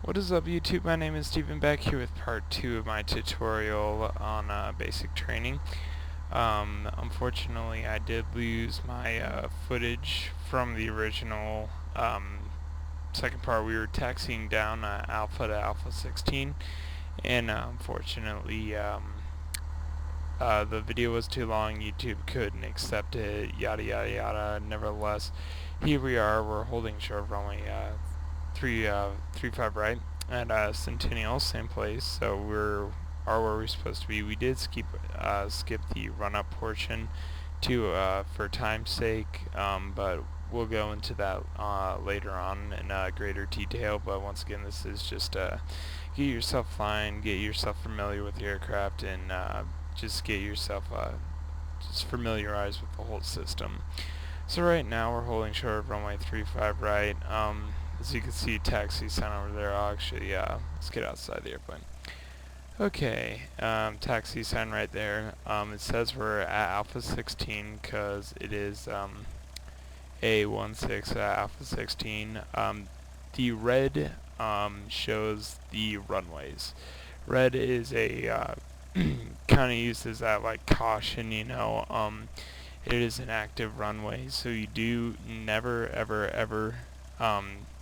What is up YouTube? My name is Steven, back here with part 2 of my tutorial on basic training. Unfortunately I did lose my footage from the original second part. We were taxiing down Alpha to Alpha 16, and unfortunately the video was too long, YouTube couldn't accept it, yada yada yada. Nevertheless, here we are, we're holding short runway 35 right at Centennial, same place, so are where we're supposed to be. We did skip the run-up portion for time's sake, but we'll go into that later on in greater detail. But once again, this is just get yourself flying, get yourself familiar with the aircraft, and just get yourself just familiarized with the whole system. So right now we're holding short of runway 35 right. As you can see, taxi sign over there. I'll actually, let's get outside the airplane. Okay, taxi sign right there. It says we're at Alpha 16 because it is A16 Alpha 16. The red shows the runways. Red is a kind of used as that like caution, you know. It is an active runway, so you do never ever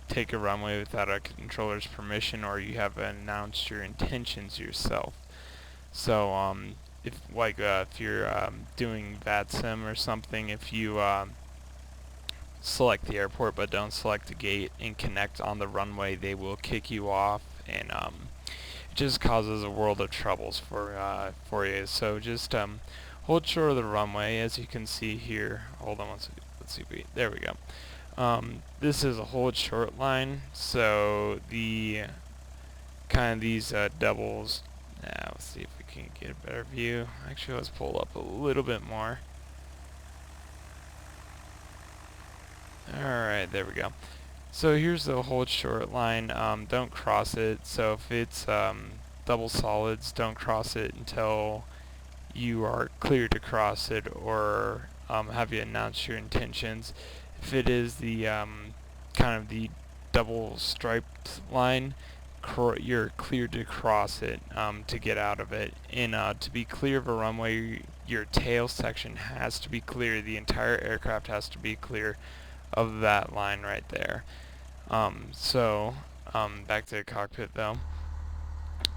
take a runway without a controller's permission, or you have announced your intentions yourself. So if you're doing VATSIM or something, if you select the airport but don't select the gate and connect on the runway, they will kick you off, and it just causes a world of troubles for you. So just hold short of the runway, as you can see here. Hold on one second. Let's see if there we go. This is a hold short line, so the kind of these doubles. Let's see if we can get a better view. Actually, let's pull up a little bit more. Alright, there we go. So here's the hold short line. Don't cross it. So if it's double solids, don't cross it until you are clear to cross it, or have you announced your intentions. If it is the kind of the double striped line, you're cleared to cross it to get out of it. And to be clear of a runway, your tail section has to be clear. The entire aircraft has to be clear of that line right there. Back to the cockpit though.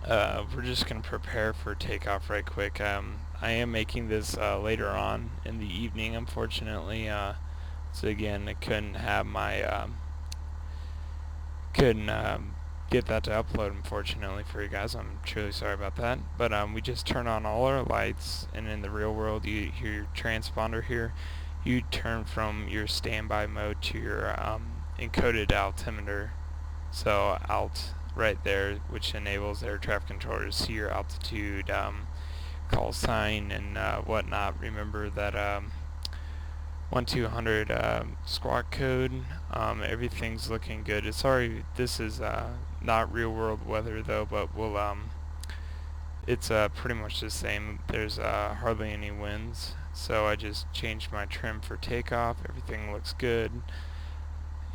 We're just going to prepare for takeoff right quick. I am making this later on in the evening, unfortunately. So again, I couldn't have my get that to upload, unfortunately, for you guys. I'm truly sorry about that. But we just turn on all our lights, and in the real world, you hear your transponder here. You turn from your standby mode to your encoded altimeter. So alt right there, which enables air traffic controller to see your altitude, call sign, and whatnot. Remember that 1200 squawk code. Everything's looking good. This is not real world weather though, but it's pretty much the same. There's hardly any winds, so I just changed my trim for takeoff. Everything looks good,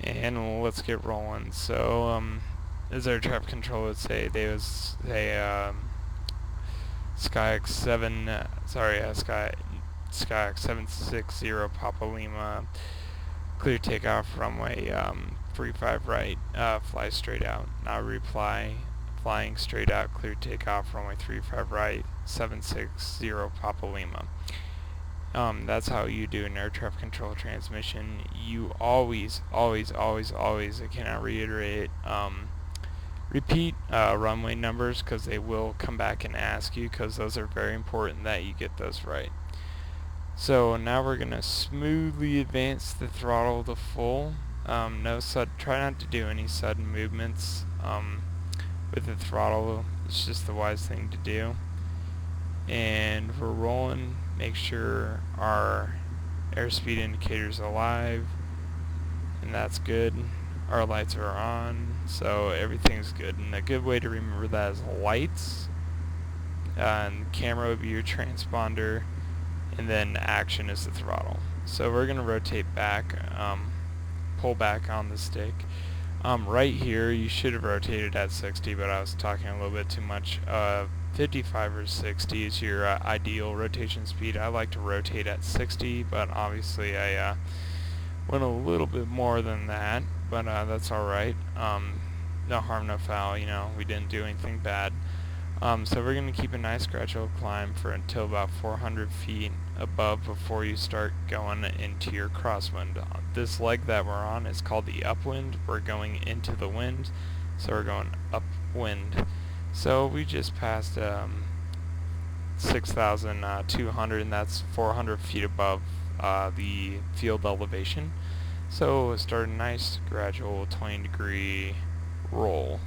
and let's get rolling. So as air traffic control would say, SkyX 760 Papa Lima, clear takeoff runway 35 right, fly straight out. Now reply, flying straight out, clear takeoff runway 35 right, 760 Papa Lima. That's how you do an air traffic control transmission. You always, I cannot reiterate, repeat runway numbers, because they will come back and ask you, because those are very important that you get those right. So now we're going to smoothly advance the throttle to full. Try not to do any sudden movements with the throttle. It's just the wise thing to do. And we're rolling. Make sure our airspeed indicator's alive, and that's good. Our lights are on, so everything's good. And a good way to remember that is lights, and camera would be your transponder, and then action is the throttle. So we're going to rotate back, pull back on the stick. Right here, you should have rotated at 60, but I was talking a little bit too much. 55 or 60 is your ideal rotation speed. I like to rotate at 60, but obviously I went a little bit more than that, but that's alright. No harm, no foul, you know, we didn't do anything bad. So we're going to keep a nice gradual climb for until about 400 feet above before you start going into your crosswind. This leg that we're on is called the upwind. We're going into the wind, so we're going upwind. So we just passed 6,200, and that's 400 feet above the field elevation. So start a nice gradual 20-degree roll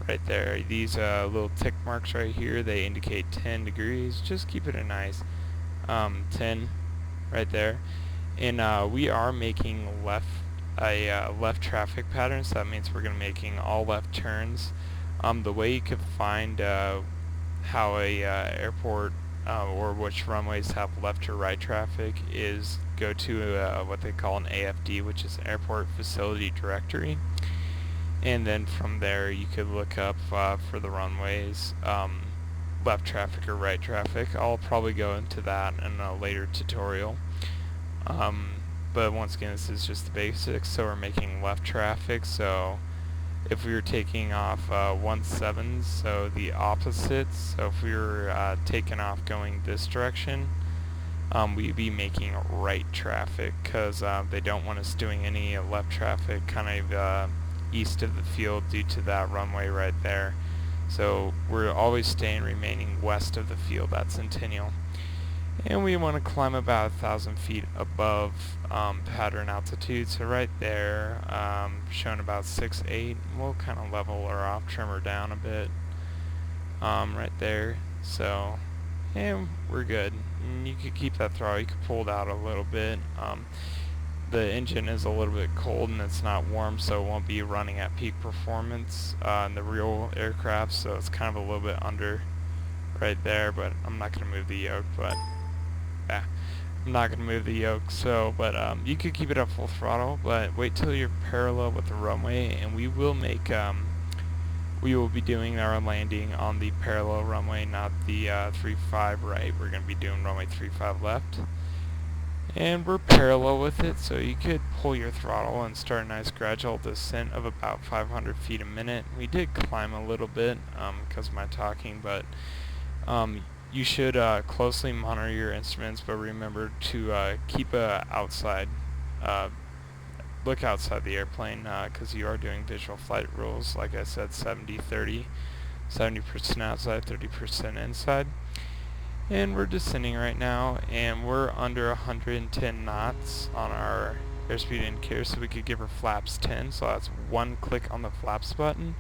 right there. These little tick marks right here, they indicate 10 degrees. Just keep it a nice 10 right there. And we are making left traffic pattern, so that means we're going to making all left turns. The way you could find how a airport or which runways have left or right traffic is go to what they call an AFD, which is Airport Facility Directory. And then from there you could look up for the runways, left traffic or right traffic. I'll probably go into that in a later tutorial. But once again, this is just the basics. So we're making left traffic. So if we were taking off 17, so the opposite. So if we were taking off going this direction, we'd be making right traffic because they don't want us doing any left traffic kind of east of the field due to that runway right there. So we're always staying remaining west of the field at Centennial. And we want to climb about 1,000 feet above pattern altitude. So right there, showing about 6.8. We'll kind of level her off, trim her down a bit right there. So, and we're good. And you could keep that throttle. You could pull it out a little bit. The engine is a little bit cold and it's not warm, so it won't be running at peak performance in the real aircraft, so it's kind of a little bit under right there, but I'm not going to move the yoke, but yeah, I'm not going to move the yoke, so, but you could keep it at full throttle, but wait till you're parallel with the runway, and we will make, we will be doing our landing on the parallel runway, not the 35 right. We're going to be doing runway 35 left. And we're parallel with it, so you could pull your throttle and start a nice gradual descent of about 500 feet a minute. We did climb a little bit because of my talking, but you should closely monitor your instruments, but remember to keep outside, look outside the airplane because you are doing visual flight rules. Like I said, 70-30, 70% outside, 30% inside. And we're descending right now, and we're under 110 knots on our airspeed indicator, so we could give her flaps 10, so that's one click on the flaps button,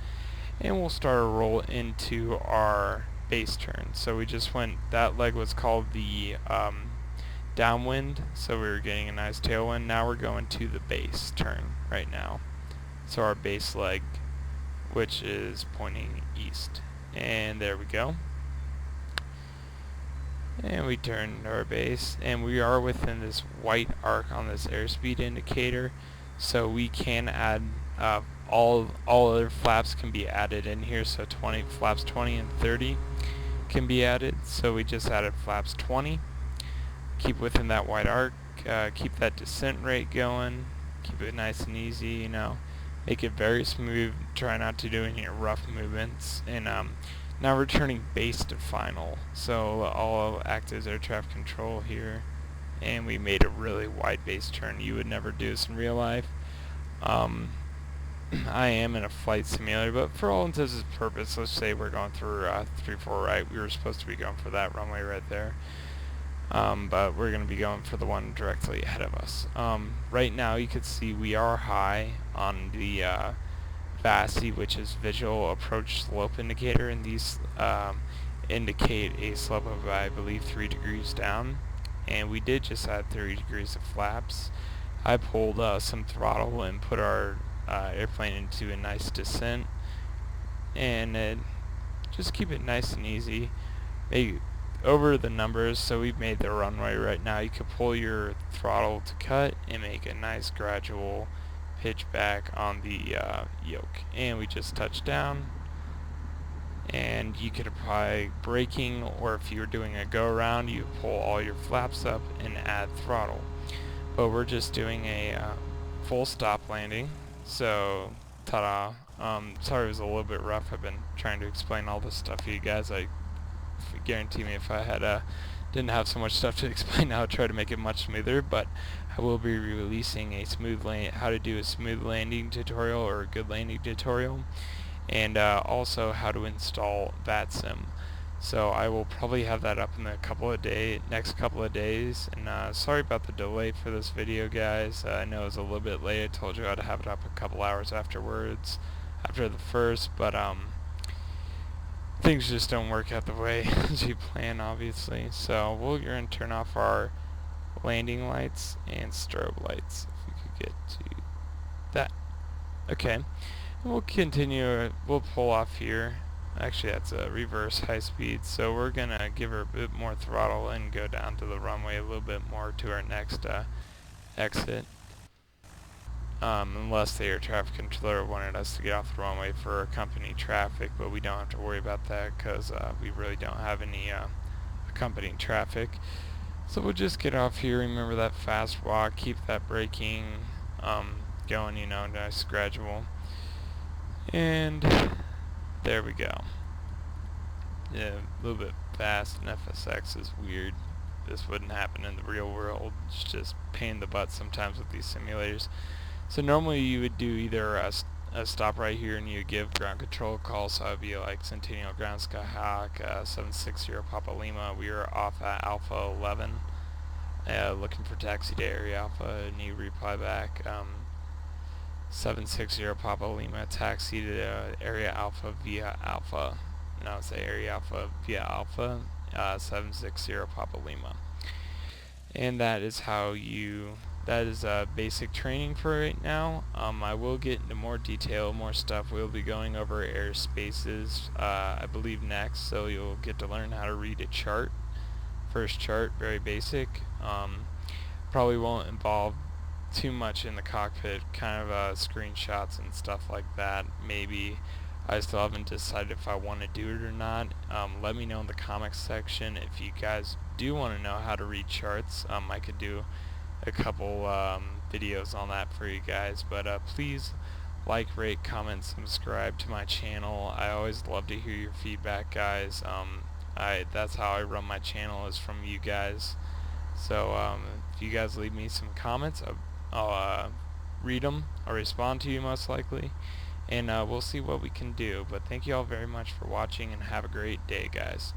and we'll start a roll into our base turn. So we just went, that leg was called the downwind, so we were getting a nice tailwind. Now we're going to the base turn right now. So our base leg, which is pointing east. And there we go. And we turn our base, and we are within this white arc on this airspeed indicator, so we can add all other flaps can be added in here. So flaps 20 and 30 can be added. So we just added flaps 20. Keep within that white arc. Keep that descent rate going. Keep it nice and easy. You know, make it very smooth. Try not to do any rough movements. And now we're turning base to final, so all act as air traffic control here, and we made a really wide base turn. You would never do this in real life. I am in a flight simulator, but for all intents and purposes, let's say we're going through 3-4 right. We were supposed to be going for that runway right there, but we're going to be going for the one directly ahead of us. Right now you can see we are high on the VASI, which is Visual Approach Slope Indicator, and these indicate a slope of, I believe, 3 degrees down, and we did just add 30 degrees of flaps. I pulled some throttle and put our airplane into a nice descent, and just keep it nice and easy. Maybe over the numbers, so we've made the runway right now. You can pull your throttle to cut and make a nice gradual pitch back on the yoke, and we just touch down. And you could apply braking, or if you were doing a go around, you pull all your flaps up and add throttle. But we're just doing a full stop landing, so ta-da. Sorry it was a little bit rough. I've been trying to explain all this stuff to you guys. I guarantee me if I had didn't have so much stuff to explain, I would try to make it much smoother. But I will be releasing a how to do a smooth landing tutorial, or a good landing tutorial, and also how to install VATSIM. So I will probably have that up in the next couple of days. And sorry about the delay for this video, guys. I know it was a little bit late. I told you I'd have it up a couple hours afterwards, after the first, but things just don't work out the way as you plan, obviously. So we're going to turn off our landing lights and strobe lights, if we could get to that. Okay, and we'll continue. We'll pull off here. Actually, that's a reverse high speed, so we're going to give her a bit more throttle and go down to the runway a little bit more to our next exit. Unless the air traffic controller wanted us to get off the runway for company traffic, but we don't have to worry about that because we really don't have any accompanying traffic. So we'll just get off here. Remember that fast walk, keep that braking going, you know, nice gradual. And there we go. Yeah, a little bit fast, and FSX is weird. This wouldn't happen in the real world. It's just pain in the butt sometimes with these simulators. So normally you would do either a stop right here and you would give ground control a call, so it would be like Centennial Ground Skyhawk 760 Papa Lima. We are off at Alpha 11, looking for taxi to Area Alpha, and you reply back 760 Papa Lima, taxi to Area Alpha via Alpha. And I would say Area Alpha via Alpha 760 Papa Lima. And that is how you... That is basic training for right now. I will get into more detail, more stuff. We'll be going over airspaces, I believe, next, so you'll get to learn how to read a chart. First chart, very basic. Probably won't involve too much in the cockpit, kind of screenshots and stuff like that. Maybe. I still haven't decided if I want to do it or not. Let me know in the comments section if you guys do want to know how to read charts. I could do a couple videos on that for you guys, but please like, rate, comment, subscribe to my channel. I always love to hear your feedback, guys. That's how I run my channel, is from you guys. So if you guys leave me some comments, I'll read them. I'll respond to you most likely, and we'll see what we can do. But thank you all very much for watching, and have a great day, guys.